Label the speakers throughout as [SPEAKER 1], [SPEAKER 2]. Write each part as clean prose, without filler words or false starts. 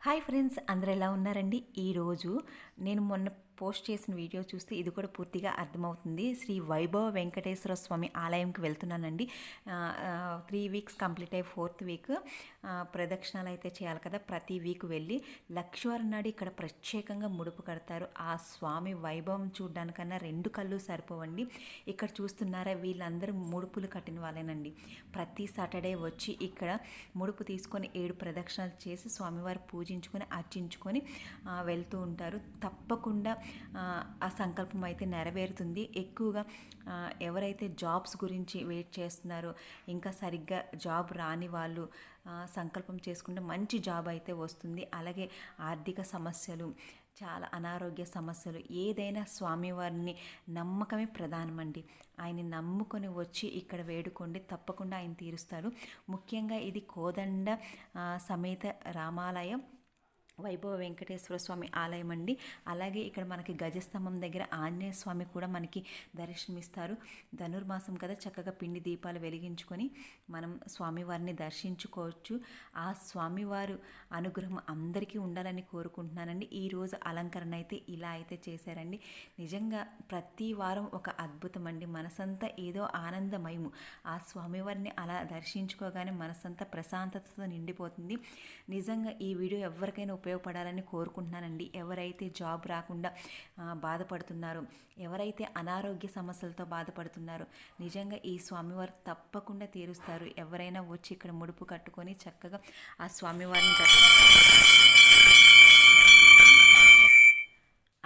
[SPEAKER 1] Hi friends, అందరూ ఎలా ఉన్నారండి? ఈరోజు నేను మొన్న పోస్ట్ చేసిన వీడియో చూస్తే ఇది కూడా పూర్తిగా అర్థమవుతుంది. శ్రీ వైభవ వెంకటేశ్వర స్వామి ఆలయంకి వెళ్తున్నానండి. 3 వీక్స్ కంప్లీట్ అయ్యి 4th వీక్ ప్రదక్షిణాలు అయితే చేయాలి కదా. ప్రతి వీక్ వెళ్ళి లక్షవారం నాడు ఇక్కడ ప్రత్యేకంగా ముడుపు కడతారు. ఆ స్వామి వైభవం చూడడానికన్నా 2 కళ్ళు సరిపోవండి. ఇక్కడ చూస్తున్నారా, వీళ్ళందరూ ముడుపులు కట్టిన వాళ్ళేనండి. ప్రతి సాటర్డే వచ్చి ఇక్కడ ముడుపు తీసుకొని 7 ప్రదక్షిణాలు చేసి స్వామివారి పూజించుకొని అర్చించుకొని వెళ్తూ ఉంటారు. తప్పకుండా ఆ సంకల్పం అయితే నెరవేరుతుంది. ఎక్కువగా ఎవరైతే జాబ్స్ గురించి వెయిట్ చేస్తున్నారో, ఇంకా సరిగ్గా జాబ్ రాని వాళ్ళు సంకల్పం చేసుకుంటే మంచి జాబ్ అయితే వస్తుంది. అలాగే ఆర్థిక సమస్యలు, చాలా అనారోగ్య సమస్యలు, ఏదైనా స్వామివారిని నమ్మకమే ప్రధానమండి. ఆయన్ని నమ్ముకొని వచ్చి ఇక్కడ వేడుకోండి, తప్పకుండా ఆయన తీరుస్తాడు. ముఖ్యంగా ఇది కోదండ సమేత రామాలయం వైభవ వెంకటేశ్వర స్వామి ఆలయం అండి. అలాగే ఇక్కడ మనకి గజస్తంభం దగ్గర ఆంజనేయ స్వామి కూడా మనకి దర్శనమిస్తారు. ధనుర్మాసం కదా, చక్కగా పిండి దీపాలు వెలిగించుకొని మనం స్వామివారిని దర్శించుకోవచ్చు. ఆ స్వామివారు అనుగ్రహం అందరికీ ఉండాలని కోరుకుంటున్నానండి. ఈరోజు అలంకరణ అయితే ఇలా అయితే చేశారండి. నిజంగా ప్రతి వారం ఒక అద్భుతం అండి. మనసంతా ఏదో ఆనందమయము. ఆ స్వామివారిని అలా దర్శించుకోగానే మనసంతా ప్రశాంతతతో నిండిపోతుంది. నిజంగా ఈ వీడియో ఎవరికైనా ఉపయోగపడాలని కోరుకుంటున్నానండి. ఎవరైతే జాబ్ రాకుండా బాధపడుతున్నారో, ఎవరైతే అనారోగ్య సమస్యలతో బాధపడుతున్నారో, నిజంగా ఈ స్వామివారు తప్పకుండా తీరుస్తారు. ఎవరైనా వచ్చి ఇక్కడ ముడుపు కట్టుకొని చక్కగా ఆ స్వామివారిని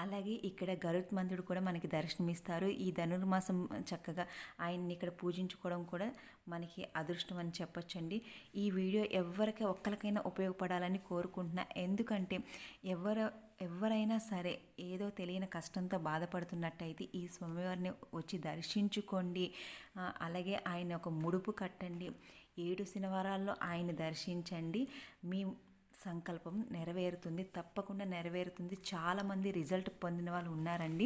[SPEAKER 1] అలాగే ఇక్కడ గరుత్మంతుడు కూడా మనకి దర్శనమిస్తారు. ఈ ధనుర్మాసం చక్కగా ఆయన్ని ఇక్కడ పూజించుకోవడం కూడా మనకి అదృష్టం అని చెప్పొచ్చండి. ఈ వీడియో ఎవరికి ఒక్కరికైనా ఉపయోగపడాలని కోరుకుంటున్నా. ఎందుకంటే ఎవరైనా సరే ఏదో తెలియని కష్టంతో బాధపడుతున్నట్టయితే ఈ స్వామివారిని వచ్చి దర్శించుకోండి. అలాగే ఆయన ఒక ముడుపు కట్టండి. 7 శనివారాల్లో ఆయన దర్శించండి. మీ సంకల్పం నెరవేరుతుంది, తప్పకుండా నెరవేరుతుంది. చాలామంది రిజల్ట్ పొందిన వాళ్ళు ఉన్నారండి.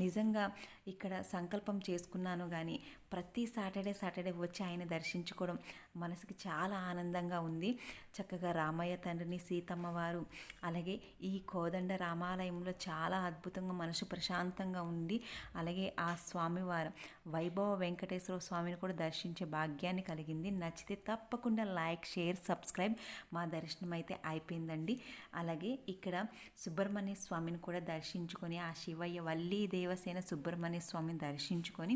[SPEAKER 1] నిజంగా ఇక్కడ సంకల్పం చేసుకున్నాను కానీ ప్రతి సాటర్డే వచ్చి ఆయన దర్శించుకోవడం మనసుకి చాలా ఆనందంగా ఉంది. చక్కగా రామయ్య తండ్రిని, సీతమ్మ వారు, అలాగే ఈ కోదండ రామాలయంలో చాలా అద్భుతంగా మనసు ప్రశాంతంగా ఉంది. అలాగే ఆ స్వామివారు వైభవ వెంకటేశ్వర స్వామిని కూడా దర్శించే భాగ్యాన్ని కలిగింది. నచ్చితే తప్పకుండా లైక్, షేర్, సబ్స్క్రైబ్. మా దర్శనం అయితే అయిపోయిందండి. అలాగే ఇక్కడ సుబ్రహ్మణ్య స్వామిని కూడా దర్శించుకొని, ఆ శివయ్య వల్లి దేవసేన సుబ్రహ్మణ్య స్వామిని దర్శించుకొని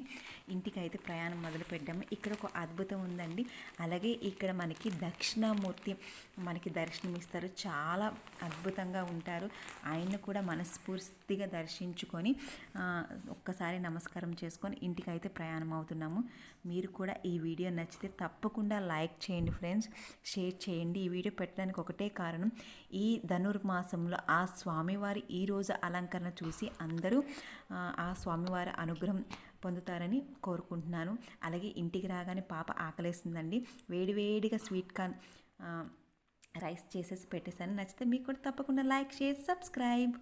[SPEAKER 1] ఇంటికైతే ప్రయాణం మొదలు పెట్టాము. ఇక్కడ ఒక అద్భుతం ఉందండి. అలాగే ఇక్కడ మనకి దక్షిణామూర్తి మనకి దర్శనమిస్తారు. చాలా అద్భుతంగా ఉంటారు. ఆయన కూడా మనస్ఫూర్తిగా దర్శించుకొని ఒక్కసారి నమస్కారం చేసుకొని ఇంటికైతే ప్రయాణం అవుతున్నాము. మీరు కూడా ఈ వీడియో నచ్చితే తప్పకుండా లైక్ చేయండి ఫ్రెండ్స్, షేర్ చేయండి. ఈ వీడియో పెట్టడానికి ఒకటే కారణం, ఈ ధనుర్మాసంలో ఆ స్వామివారి ఈరోజు అలంకరణ చూసి అందరూ ఆ స్వామివారి అనుగ్రహం పొందుతారని కోరుకుంటున్నాను. అలాగే ఇంటికి రాగానే పాప ఆకలేస్తుందండి. వేడివేడిగా స్వీట్ కార్న్ రైస్ చేసేసి పెట్టేసాను. నచ్చితే మీకు కూడా తప్పకుండా లైక్, షేర్, సబ్స్క్రైబ్.